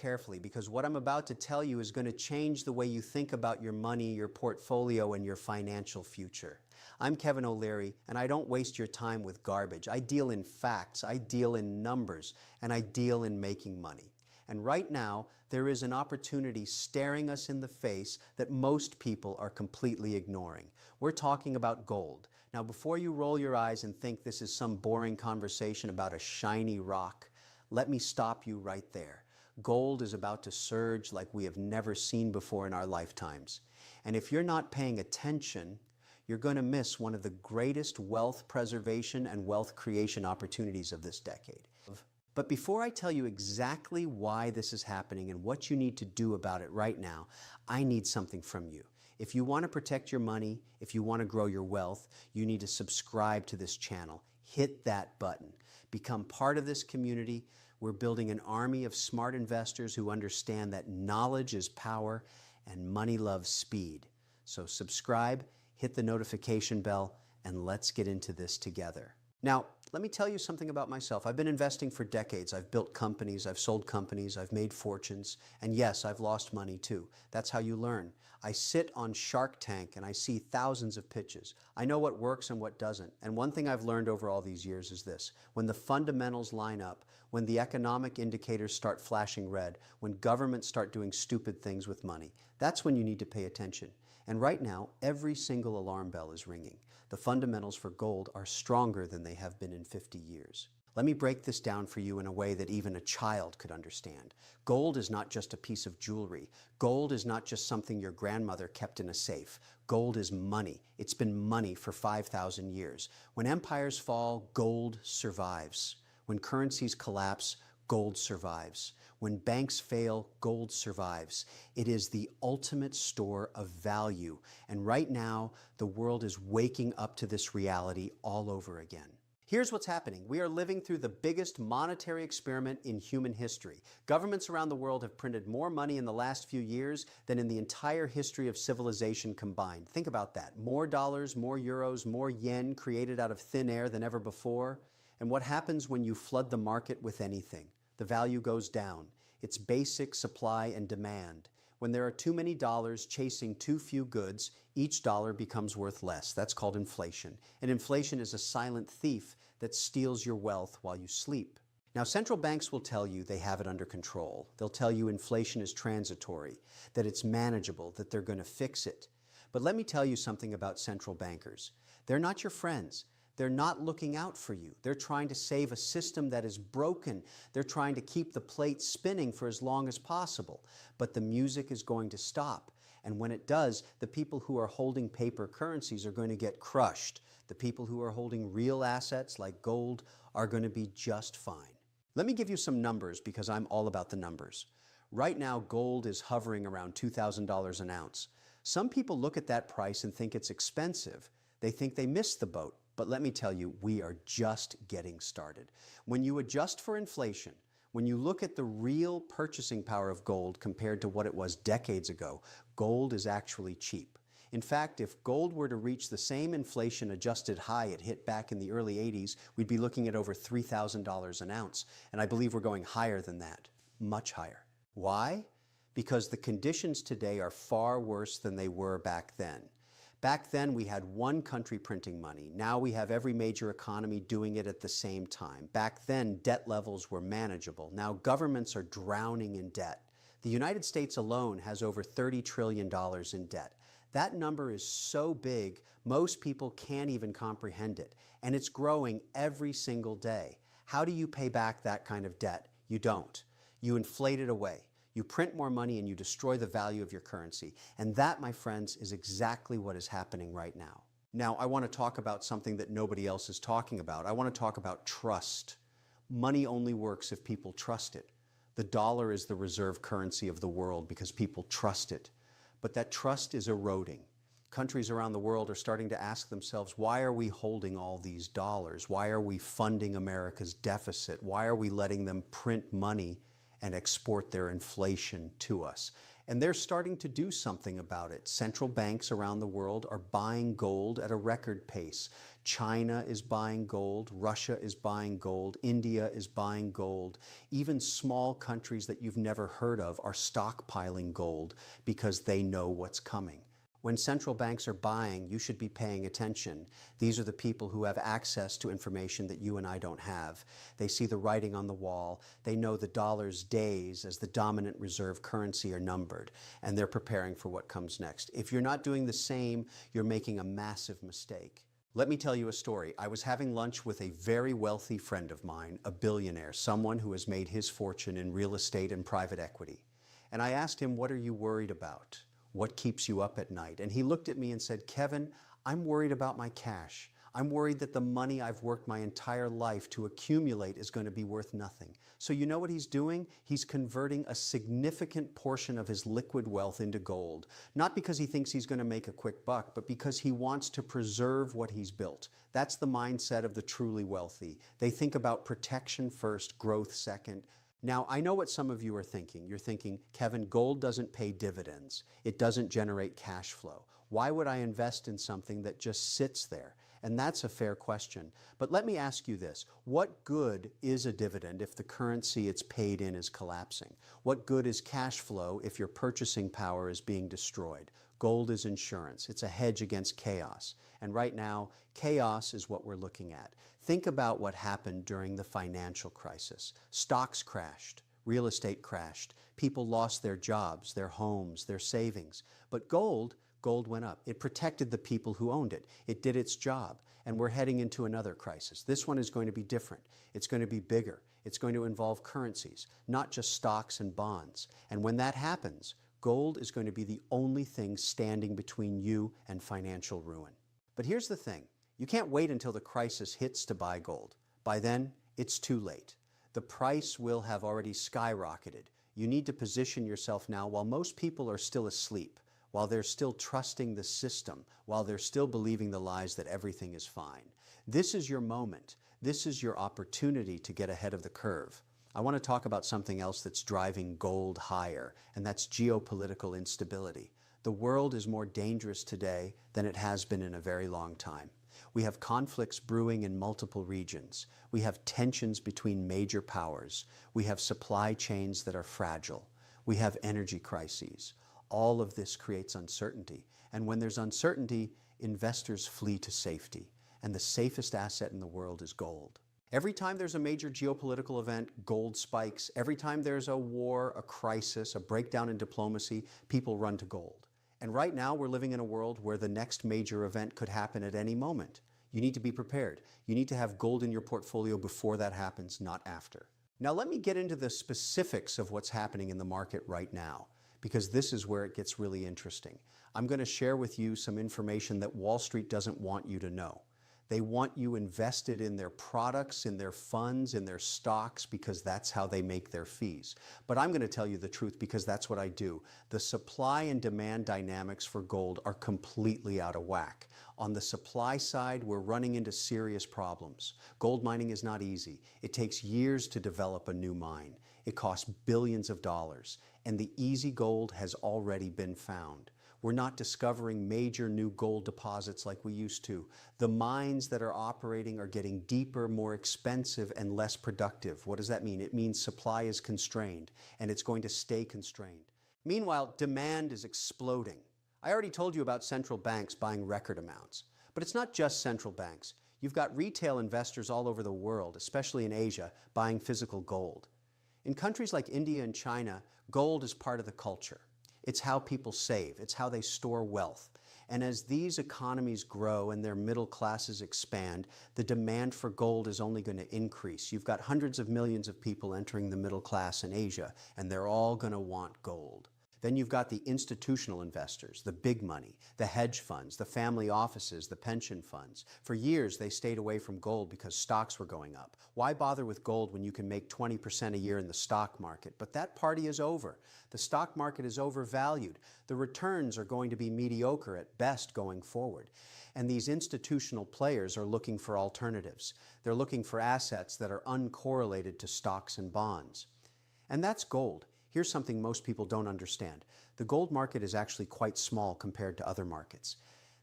Carefully, because what I'm about to tell you is going to change the way you think about your money, your portfolio, and your financial future. I'm Kevin O'Leary, and I don't waste your time with garbage. I deal in facts, I deal in numbers, and I deal in making money. And right now, there is an opportunity staring us in the face that most people are completely ignoring. We're talking about gold. Now, before you roll your eyes and think this is some boring conversation about a shiny rock, let me stop you right there. Gold is about to surge like we have never seen before in our lifetimes. And if you're not paying attention, you're going to miss one of the greatest wealth preservation and wealth creation opportunities of this decade. But before I tell you exactly why this is happening and what you need to do about it right now, I need something from you. If you want to protect your money, if you want to grow your wealth, you need to subscribe to this channel. Hit that button. Become part of this community. We're building an army of smart investors who understand that knowledge is power and money loves speed. So subscribe, hit the notification bell, and let's get into this together. Now, let me tell you something about myself. I've been investing for decades. I've built companies, I've sold companies, I've made fortunes, and yes, I've lost money too. That's how you learn. I sit on Shark Tank and I see thousands of pitches. I know what works and what doesn't. And one thing I've learned over all these years is this: when the fundamentals line up, when the economic indicators start flashing red, when governments start doing stupid things with money, that's when you need to pay attention. And right now, every single alarm bell is ringing. The fundamentals for gold are stronger than they have been in 50 years. Let me break this down for you in a way that even a child could understand. Gold is not just a piece of jewelry. Gold is not just something your grandmother kept in a safe. Gold is money. It's been money for 5,000 years. When empires fall, gold survives. When currencies collapse, gold survives. When banks fail, gold survives. It is the ultimate store of value. And right now, the world is waking up to this reality all over again. Here's what's happening. We are living through the biggest monetary experiment in human history. Governments around the world have printed more money in the last few years than in the entire history of civilization combined. Think about that. More dollars, more euros, more yen created out of thin air than ever before. And what happens when you flood the market with anything? The value goes down. It's basic supply and demand. When there are too many dollars chasing too few goods, each dollar becomes worth less. That's called inflation. And inflation is a silent thief that steals your wealth while you sleep. Now, central banks will tell you they have it under control. They'll tell you inflation is transitory, that it's manageable, that they're going to fix it. But let me tell you something about central bankers. They're not your friends. They're not looking out for you. They're trying to save a system that is broken. They're trying to keep the plate spinning for as long as possible. But the music is going to stop. And when it does, the people who are holding paper currencies are going to get crushed. The people who are holding real assets like gold are going to be just fine. Let me give you some numbers because I'm all about the numbers. Right now, gold is hovering around $2,000 an ounce. Some people look at that price and think it's expensive. They think they missed the boat. But let me tell you, we are just getting started. When you adjust for inflation, when you look at the real purchasing power of gold compared to what it was decades ago, gold is actually cheap. In fact, if gold were to reach the same inflation-adjusted high it hit back in the early 80s, we'd be looking at over $3,000 an ounce. And I believe we're going higher than that, much higher. Why? Because the conditions today are far worse than they were back then. Back then, we had one country printing money. Now we have every major economy doing it at the same time. Back then, debt levels were manageable. Now governments are drowning in debt. The United States alone has over $30 trillion in debt. That number is so big, most people can't even comprehend it. And it's growing every single day. How do you pay back that kind of debt? You don't. You inflate it away. You print more money and you destroy the value of your currency. And that, my friends, is exactly what is happening right now. Now, I want to talk about something that nobody else is talking about. I want to talk about trust. Money only works if people trust it. The dollar is the reserve currency of the world because people trust it. But that trust is eroding. Countries around the world are starting to ask themselves, why are we holding all these dollars? Why are we funding America's deficit? Why are we letting them print money and export their inflation to us? And they're starting to do something about it. Central banks around the world are buying gold at a record pace. China is buying gold, Russia is buying gold, India is buying gold. Even small countries that you've never heard of are stockpiling gold because they know what's coming. When central banks are buying, you should be paying attention. These are the people who have access to information that you and I don't have. They see the writing on the wall. They know the dollar's days as the dominant reserve currency are numbered, and they're preparing for what comes next. If you're not doing the same, you're making a massive mistake. Let me tell you a story. I was having lunch with a very wealthy friend of mine, a billionaire, someone who has made his fortune in real estate and private equity. And I asked him, "What are you worried about? What keeps you up at night?" And he looked at me and said, "Kevin, I'm worried about my cash. I'm worried that the money I've worked my entire life to accumulate is going to be worth nothing." So you know what he's doing? He's converting a significant portion of his liquid wealth into gold, not because he thinks he's going to make a quick buck, but because he wants to preserve what he's built. That's the mindset of the truly wealthy. They think about protection first, growth second. Now, I know what some of you are thinking. You're thinking, "Kevin, gold doesn't pay dividends. It doesn't generate cash flow. Why would I invest in something that just sits there?" And that's a fair question. But let me ask you this. What good is a dividend if the currency it's paid in is collapsing? What good is cash flow if your purchasing power is being destroyed? Gold is insurance. It's a hedge against chaos. And right now, chaos is what we're looking at. Think about what happened during the financial crisis. Stocks crashed. Real estate crashed. People lost their jobs, their homes, their savings. But gold went up. It protected the people who owned it. It did its job. And we're heading into another crisis. This one is going to be different. It's going to be bigger. It's going to involve currencies, not just stocks and bonds. And when that happens, gold is going to be the only thing standing between you and financial ruin. But here's the thing. You can't wait until the crisis hits to buy gold. By then, it's too late. The price will have already skyrocketed. You need to position yourself now while most people are still asleep, while they're still trusting the system, while they're still believing the lies that everything is fine. This is your moment. This is your opportunity to get ahead of the curve. I want to talk about something else that's driving gold higher, and that's geopolitical instability. The world is more dangerous today than it has been in a very long time. We have conflicts brewing in multiple regions. We have tensions between major powers. We have supply chains that are fragile. We have energy crises. All of this creates uncertainty. And when there's uncertainty, investors flee to safety. And the safest asset in the world is gold. Every time there's a major geopolitical event, gold spikes. Every time there's a war, a crisis, a breakdown in diplomacy, people run to gold. And right now we're living in a world where the next major event could happen at any moment. You need to be prepared. You need to have gold in your portfolio before that happens, not after. Now let me get into the specifics of what's happening in the market right now, because this is where it gets really interesting. I'm going to share with you some information that Wall Street doesn't want you to know. They want you invested in their products, in their funds, in their stocks, because that's how they make their fees. But I'm going to tell you the truth because that's what I do. The supply and demand dynamics for gold are completely out of whack. On the supply side, we're running into serious problems. Gold mining is not easy. It takes years to develop a new mine. It costs billions of dollars. And the easy gold has already been found. We're not discovering major new gold deposits like we used to. The mines that are operating are getting deeper, more expensive, and less productive. What does that mean? It means supply is constrained, and it's going to stay constrained. Meanwhile, demand is exploding. I already told you about central banks buying record amounts. But it's not just central banks. You've got retail investors all over the world, especially in Asia, buying physical gold. In countries like India and China, gold is part of the culture. It's how people save. It's how they store wealth. And as these economies grow and their middle classes expand, the demand for gold is only going to increase. You've got hundreds of millions of people entering the middle class in Asia, and they're all going to want gold. Then you've got the institutional investors, the big money, the hedge funds, the family offices, the pension funds. For years, they stayed away from gold because stocks were going up. Why bother with gold when you can make 20% a year in the stock market? But that party is over. The stock market is overvalued. The returns are going to be mediocre at best going forward. And these institutional players are looking for alternatives. They're looking for assets that are uncorrelated to stocks and bonds. And that's gold. Here's something most people don't understand. The gold market is actually quite small compared to other markets.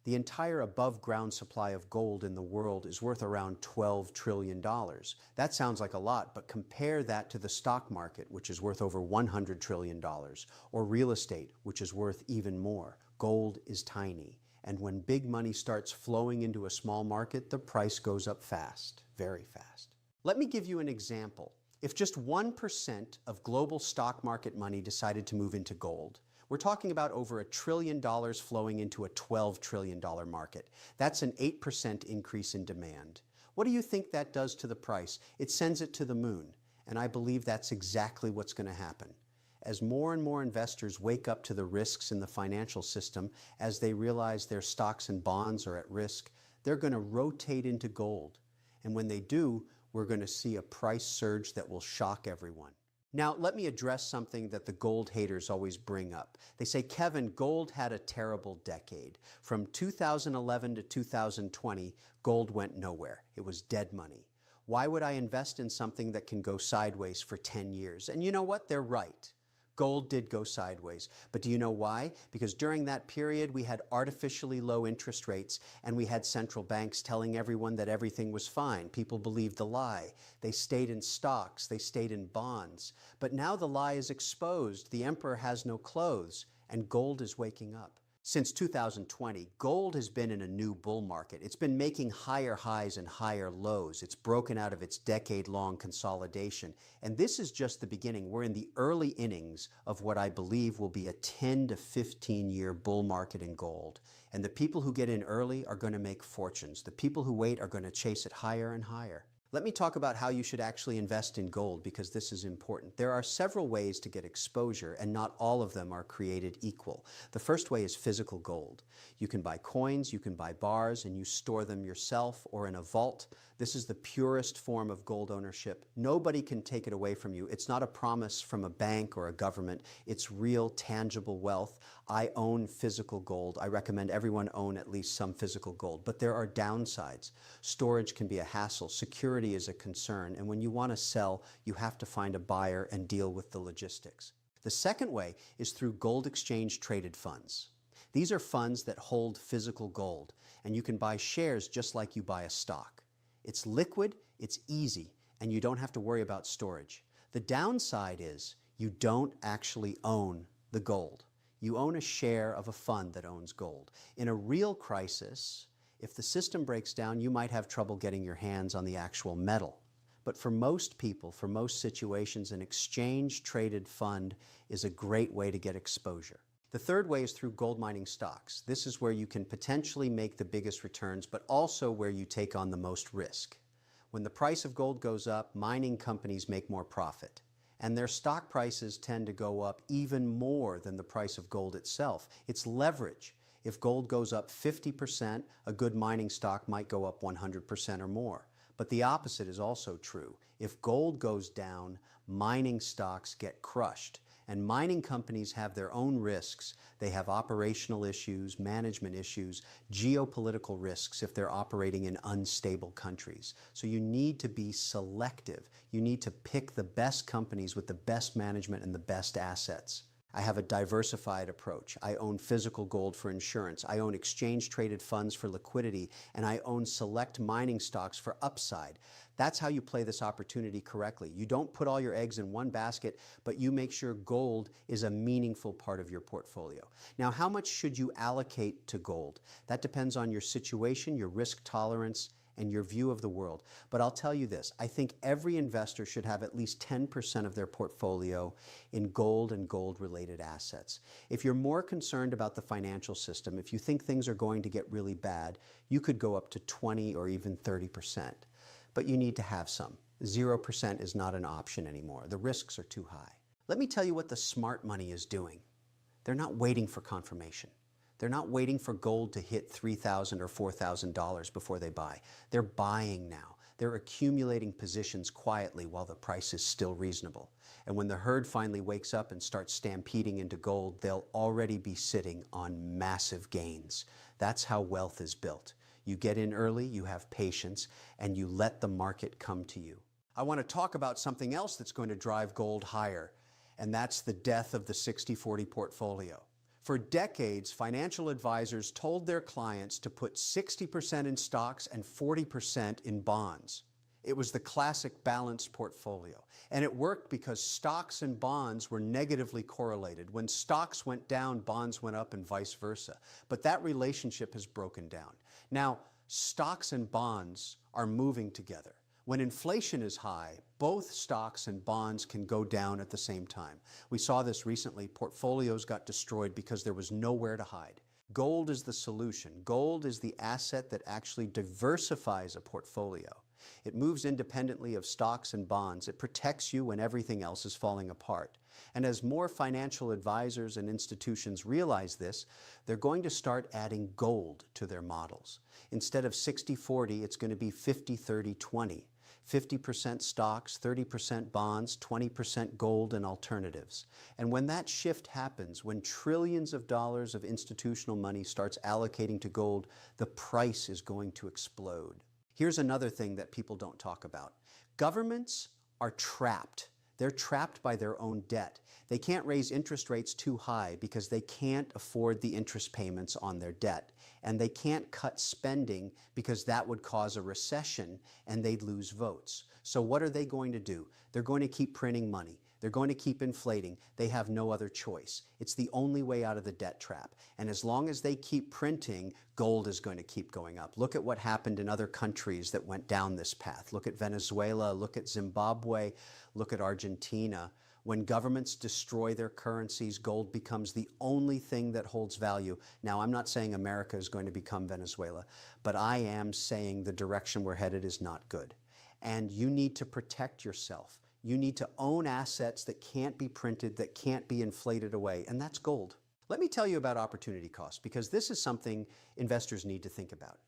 The entire above-ground supply of gold in the world is worth around $12 trillion. That sounds like a lot, but compare that to the stock market, which is worth over $100 trillion, or real estate, which is worth even more. Gold is tiny, and when big money starts flowing into a small market, the price goes up fast, very fast. Let me give you an example. If just 1% of global stock market money decided to move into gold, we're talking about over $1 trillion flowing into a $12 trillion market. That's an 8% increase in demand. What do you think that does to the price? It sends it to the moon, and I believe that's exactly what's going to happen. As more and more investors wake up to the risks in the financial system, as they realize their stocks and bonds are at risk, they're going to rotate into gold. And when they do, we're going to see a price surge that will shock everyone. Now, let me address something that the gold haters always bring up. They say, Kevin, gold had a terrible decade. From 2011 to 2020, gold went nowhere. It was dead money. Why would I invest in something that can go sideways for 10 years? And you know what? They're right. Gold did go sideways. But do you know why? Because during that period, we had artificially low interest rates, and we had central banks telling everyone that everything was fine. People believed the lie. They stayed in stocks. They stayed in bonds. But now the lie is exposed. The emperor has no clothes, and gold is waking up. Since 2020, gold has been in a new bull market. It's been making higher highs and higher lows. It's broken out of its decade-long consolidation. And this is just the beginning. We're in the early innings of what I believe will be a 10 to 15-year bull market in gold. And the people who get in early are going to make fortunes. The people who wait are going to chase it higher and higher. Let me talk about how you should actually invest in gold, because this is important. There are several ways to get exposure, and not all of them are created equal. The first way is physical gold. You can buy coins, you can buy bars, and you store them yourself or in a vault. This is the purest form of gold ownership. Nobody can take it away from you. It's not a promise from a bank or a government. It's real, tangible wealth. I own physical gold. I recommend everyone own at least some physical gold. But there are downsides. Storage can be a hassle. Security is a concern. And when you want to sell, you have to find a buyer and deal with the logistics. The second way is through gold exchange traded funds. These are funds that hold physical gold, and you can buy shares just like you buy a stock. It's liquid, it's easy, and you don't have to worry about storage. The downside is you don't actually own the gold. You own a share of a fund that owns gold. In a real crisis, if the system breaks down, you might have trouble getting your hands on the actual metal. But for most people, for most situations, an exchange-traded fund is a great way to get exposure. The third way is through gold mining stocks. This is where you can potentially make the biggest returns, but also where you take on the most risk. When the price of gold goes up, mining companies make more profit, and their stock prices tend to go up even more than the price of gold itself. It's leverage. If gold goes up 50%, a good mining stock might go up 100% or more. But the opposite is also true. If gold goes down, mining stocks get crushed. And mining companies have their own risks. They have operational issues, management issues, geopolitical risks if they're operating in unstable countries. So you need to be selective. You need to pick the best companies with the best management and the best assets. I have a diversified approach. I own physical gold for insurance. I own exchange-traded funds for liquidity, and I own select mining stocks for upside. That's how you play this opportunity correctly. You don't put all your eggs in one basket, but you make sure gold is a meaningful part of your portfolio. Now, how much should you allocate to gold? That depends on your situation, your risk tolerance, and your view of the world. But I'll tell you this, I think every investor should have at least 10% of their portfolio in gold and gold-related assets. If you're more concerned about the financial system, if you think things are going to get really bad, you could go up to 20 or even 30%. But you need to have some. 0% is not an option anymore. The risks are too high. Let me tell you what the smart money is doing. They're not waiting for confirmation. They're not waiting for gold to hit $3,000 or $4,000 before they buy. They're buying now. They're accumulating positions quietly while the price is still reasonable. And when the herd finally wakes up and starts stampeding into gold, they'll already be sitting on massive gains. That's how wealth is built. You get in early, you have patience, and you let the market come to you. I want to talk about something else that's going to drive gold higher, and that's the death of the 60-40 portfolio. For decades, financial advisors told their clients to put 60% in stocks and 40% in bonds. It was the classic balanced portfolio. And it worked because stocks and bonds were negatively correlated. When stocks went down, bonds went up and vice versa. But that relationship has broken down. Now, stocks and bonds are moving together. When inflation is high, both stocks and bonds can go down at the same time. We saw this recently. Portfolios got destroyed because there was nowhere to hide. Gold is the solution. Gold is the asset that actually diversifies a portfolio. It moves independently of stocks and bonds. It protects you when everything else is falling apart. And as more financial advisors and institutions realize this, they're going to start adding gold to their models. Instead of 60-40, it's going to be 50-30-20. 50% stocks, 30% bonds, 20% gold and alternatives. And when that shift happens, when trillions of dollars of institutional money starts allocating to gold, the price is going to explode. Here's another thing that people don't talk about. Governments are trapped. They're trapped by their own debt. They can't raise interest rates too high because they can't afford the interest payments on their debt. And they can't cut spending because that would cause a recession and they'd lose votes. So what are they going to do? They're going to keep printing money. They're going to keep inflating. They have no other choice. It's the only way out of the debt trap. And as long as they keep printing, gold is going to keep going up. Look at what happened in other countries that went down this path. Look at Venezuela, look at Zimbabwe, look at Argentina. When governments destroy their currencies, gold becomes the only thing that holds value. Now, I'm not saying America is going to become Venezuela, but I am saying the direction we're headed is not good. And you need to protect yourself. You need to own assets that can't be printed, that can't be inflated away, and that's gold. Let me tell you about opportunity cost, because this is something investors need to think about.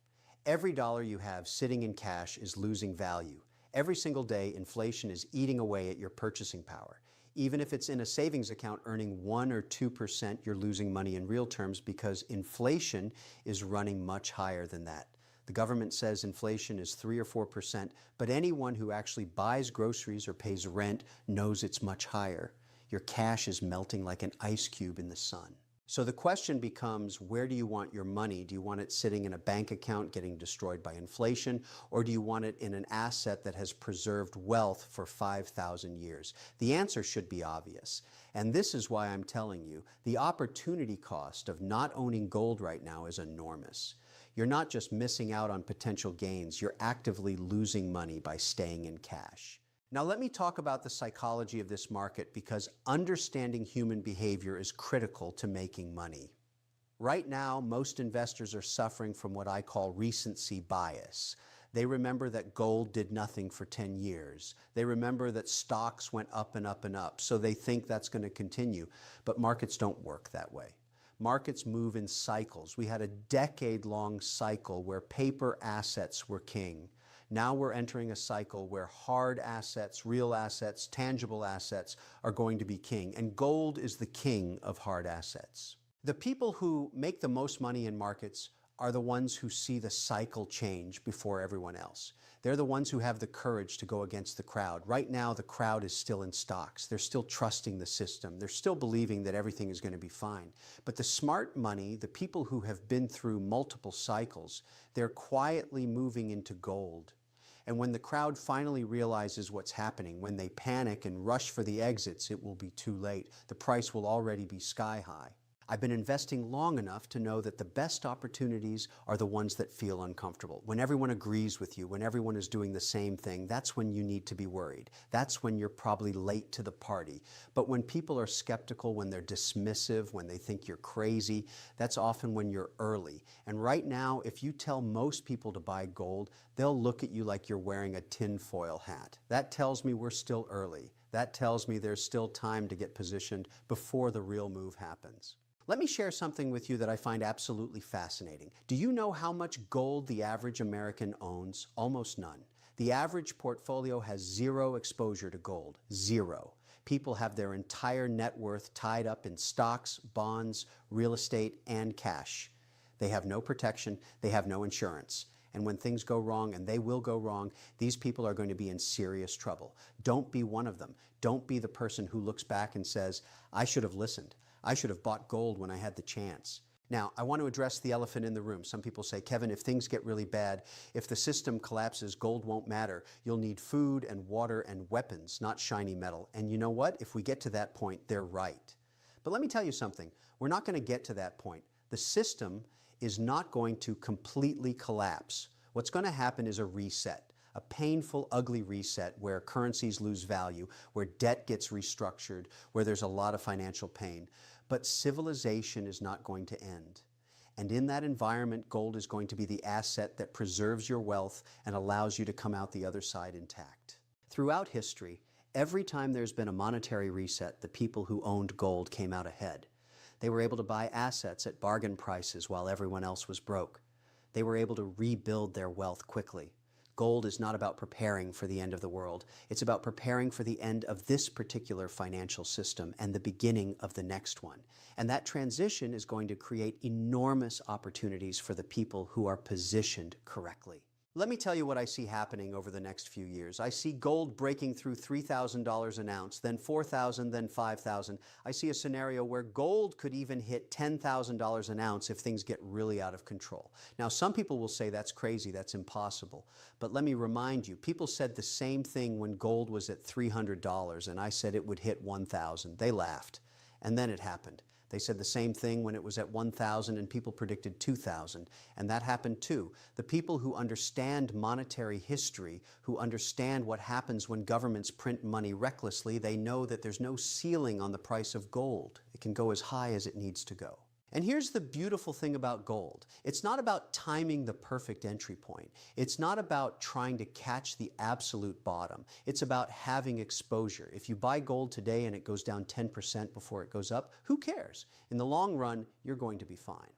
Every dollar you have sitting in cash is losing value. Every single day, inflation is eating away at your purchasing power. Even if it's in a savings account earning 1 or 2%, you're losing money in real terms because inflation is running much higher than that. The government says inflation is 3 or 4%, but anyone who actually buys groceries or pays rent knows it's much higher. Your cash is melting like an ice cube in the sun. So the question becomes, where do you want your money? Do you want it sitting in a bank account getting destroyed by inflation, or do you want it in an asset that has preserved wealth for 5,000 years? The answer should be obvious. And this is why I'm telling you, the opportunity cost of not owning gold right now is enormous. You're not just missing out on potential gains, you're actively losing money by staying in cash. Now let me talk about the psychology of this market, because understanding human behavior is critical to making money. Right now, most investors are suffering from what I call recency bias. They remember that gold did nothing for 10 years. They remember that stocks went up and up and up, so they think that's going to continue. But markets don't work that way. Markets move in cycles. We had a decade-long cycle where paper assets were king. Now we're entering a cycle where hard assets, real assets, tangible assets are going to be king, and gold is the king of hard assets. The people who make the most money in markets are the ones who see the cycle change before everyone else. They're the ones who have the courage to go against the crowd. Right now, the crowd is still in stocks. They're still trusting the system. They're still believing that everything is going to be fine. But the smart money, the people who have been through multiple cycles, they're quietly moving into gold. And when the crowd finally realizes what's happening, when they panic and rush for the exits, it will be too late. The price will already be sky high. I've been investing long enough to know that the best opportunities are the ones that feel uncomfortable. When everyone agrees with you, when everyone is doing the same thing, that's when you need to be worried. That's when you're probably late to the party. But when people are skeptical, when they're dismissive, when they think you're crazy, that's often when you're early. And right now, if you tell most people to buy gold, they'll look at you like you're wearing a tinfoil hat. That tells me we're still early. That tells me there's still time to get positioned before the real move happens. Let me share something with you that I find absolutely fascinating. Do you know how much gold the average American owns? Almost none. The average portfolio has zero exposure to gold. Zero. People have their entire net worth tied up in stocks, bonds, real estate, and cash. They have no protection. They have no insurance. And when things go wrong, and they will go wrong, these people are going to be in serious trouble. Don't be one of them. Don't be the person who looks back and says, I should have listened. I should have bought gold when I had the chance. Now, I want to address the elephant in the room. Some people say, Kevin, if things get really bad, if the system collapses, gold won't matter. You'll need food and water and weapons, not shiny metal. And you know what? If we get to that point, they're right. But let me tell you something. We're not going to get to that point. The system is not going to completely collapse. What's going to happen is a reset, a painful, ugly reset where currencies lose value, where debt gets restructured, where there's a lot of financial pain. But civilization is not going to end. And in that environment, gold is going to be the asset that preserves your wealth and allows you to come out the other side intact. Throughout history, every time there's been a monetary reset, the people who owned gold came out ahead. They were able to buy assets at bargain prices while everyone else was broke. They were able to rebuild their wealth quickly. Gold is not about preparing for the end of the world. It's about preparing for the end of this particular financial system and the beginning of the next one. And that transition is going to create enormous opportunities for the people who are positioned correctly. Let me tell you what I see happening over the next few years. I see gold breaking through $3,000 an ounce, then $4,000, then $5,000. I see a scenario where gold could even hit $10,000 an ounce if things get really out of control. Now, some people will say that's crazy, that's impossible. But let me remind you, people said the same thing when gold was at $300, and I said it would hit $1,000. They laughed, and then it happened. They said the same thing when it was at 1,000 and people predicted 2,000, and that happened too. The people who understand monetary history, who understand what happens when governments print money recklessly, they know that there's no ceiling on the price of gold. It can go as high as it needs to go. And here's the beautiful thing about gold. It's not about timing the perfect entry point. It's not about trying to catch the absolute bottom. It's about having exposure. If you buy gold today and it goes down 10% before it goes up, who cares? In the long run, you're going to be fine.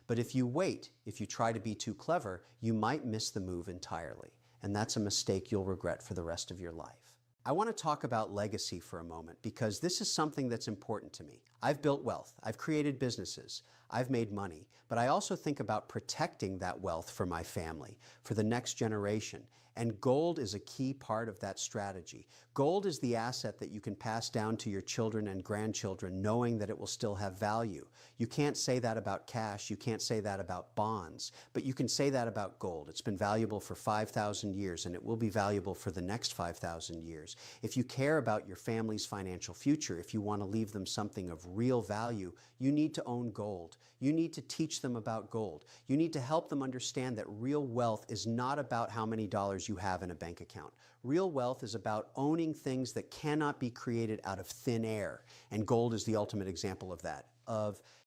But if you wait, if you try to be too clever, you might miss the move entirely. And that's a mistake you'll regret for the rest of your life. I want to talk about legacy for a moment because this is something that's important to me. I've built wealth, I've created businesses, I've made money, but I also think about protecting that wealth for my family, for the next generation. And gold is a key part of that strategy. Gold is the asset that you can pass down to your children and grandchildren knowing that it will still have value. You can't say that about cash, you can't say that about bonds, but you can say that about gold. It's been valuable for 5,000 years and it will be valuable for the next 5,000 years. If you care about your family's financial future, if you want to leave them something of real value, you need to own gold. You need to teach them about gold. You need to help them understand that real wealth is not about how many dollars you have in a bank account. Real wealth is about owning things that cannot be created out of thin air. And gold is the ultimate example of that.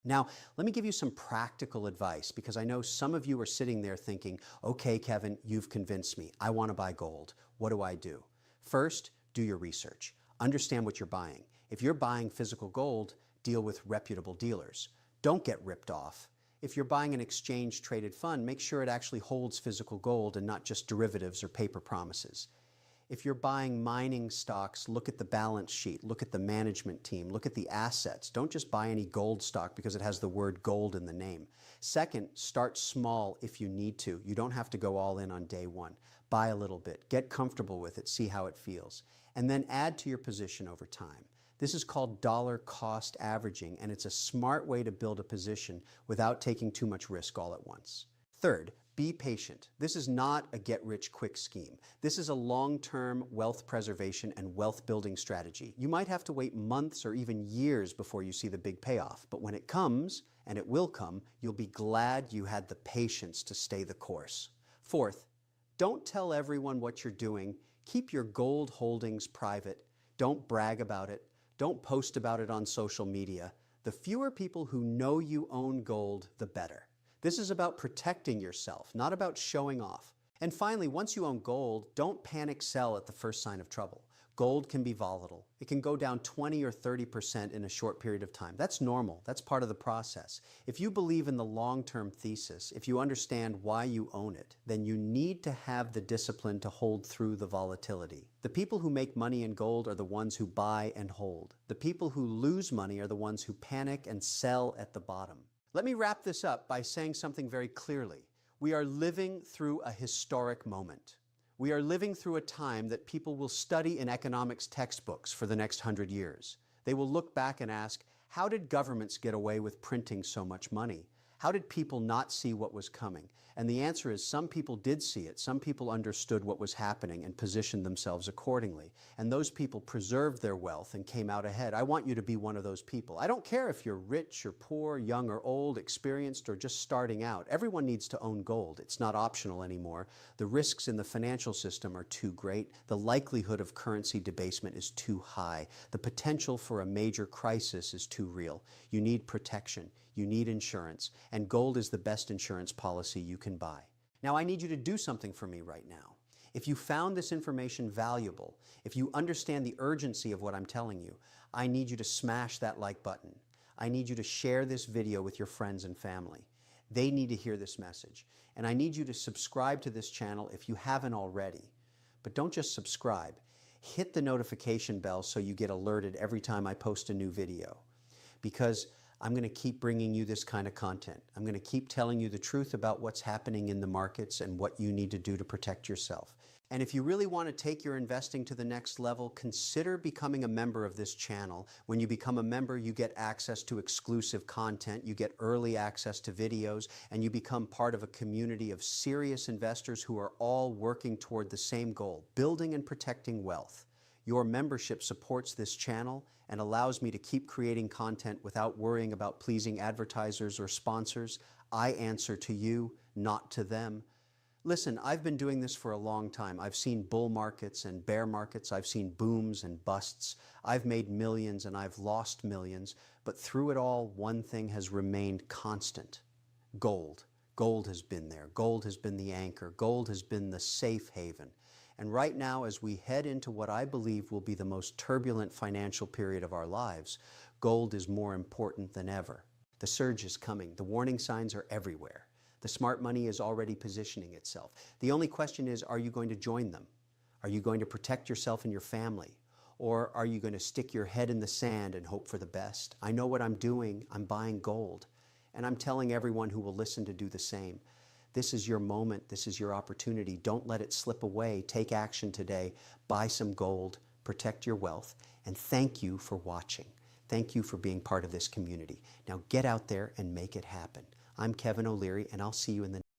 Now, let me give you some practical advice because I know some of you are sitting there thinking, okay, Kevin, you've convinced me. I want to buy gold. What do I do? First, do your research. Understand what you're buying. If you're buying physical gold, deal with reputable dealers. Don't get ripped off. If you're buying an exchange-traded fund, make sure it actually holds physical gold and not just derivatives or paper promises. If you're buying mining stocks, look at the balance sheet, look at the management team, look at the assets. Don't just buy any gold stock because it has the word gold in the name. Second, start small if you need to. You don't have to go all in on day one. Buy a little bit, get comfortable with it, see how it feels, and then add to your position over time. This is called dollar cost averaging, and it's a smart way to build a position without taking too much risk all at once. Third, be patient. This is not a get-rich-quick scheme. This is a long-term wealth preservation and wealth building strategy. You might have to wait months or even years before you see the big payoff, but when it comes, and it will come, you'll be glad you had the patience to stay the course. Fourth, don't tell everyone what you're doing. Keep your gold holdings private. Don't brag about it. Don't post about it on social media. The fewer people who know you own gold, the better. This is about protecting yourself, not about showing off. And finally, once you own gold, don't panic sell at the first sign of trouble. Gold can be volatile. It can go down 20 or 30% in a short period of time. That's normal. That's part of the process. If you believe in the long-term thesis, if you understand why you own it, then you need to have the discipline to hold through the volatility. The people who make money in gold are the ones who buy and hold. The people who lose money are the ones who panic and sell at the bottom. Let me wrap this up by saying something very clearly. We are living through a historic moment. We are living through a time that people will study in economics textbooks for the next 100 years. They will look back and ask, How did governments get away with printing so much money? How did people not see what was coming? And the answer is some people did see it. Some people understood what was happening and positioned themselves accordingly. And those people preserved their wealth and came out ahead. I want you to be one of those people. I don't care if you're rich or poor, young or old, experienced or just starting out. Everyone needs to own gold. It's not optional anymore. The risks in the financial system are too great. The likelihood of currency debasement is too high. The potential for a major crisis is too real. You need protection. You need insurance, and gold is the best insurance policy you can buy. Now, I need you to do something for me right now. If you found this information valuable, if you understand the urgency of what I'm telling you, I need you to smash that like button. I need you to share this video with your friends and family. They need to hear this message. And I need you to subscribe to this channel if you haven't already. But don't just subscribe. Hit the notification bell so you get alerted every time I post a new video. Because I'm going to keep bringing you this kind of content. I'm going to keep telling you the truth about what's happening in the markets and what you need to do to protect yourself. And if you really want to take your investing to the next level, consider becoming a member of this channel. When you become a member, you get access to exclusive content, you get early access to videos, and you become part of a community of serious investors who are all working toward the same goal, building and protecting wealth. Your membership supports this channel and allows me to keep creating content without worrying about pleasing advertisers or sponsors. I answer to you, not to them. Listen, I've been doing this for a long time. I've seen bull markets and bear markets. I've seen booms and busts. I've made millions and I've lost millions. But through it all, one thing has remained constant: gold. Gold has been there. Gold has been the anchor. Gold has been the safe haven. And right now, as we head into what I believe will be the most turbulent financial period of our lives, gold is more important than ever. The surge is coming. The warning signs are everywhere. The smart money is already positioning itself. The only question is, are you going to join them? Are you going to protect yourself and your family? Or are you going to stick your head in the sand and hope for the best? I know what I'm doing. I'm buying gold. And I'm telling everyone who will listen to do the same. This is your moment. This is your opportunity. Don't let it slip away. Take action today. Buy some gold. Protect your wealth. And thank you for watching. Thank you for being part of this community. Now get out there and make it happen. I'm Kevin O'Leary, and I'll see you in the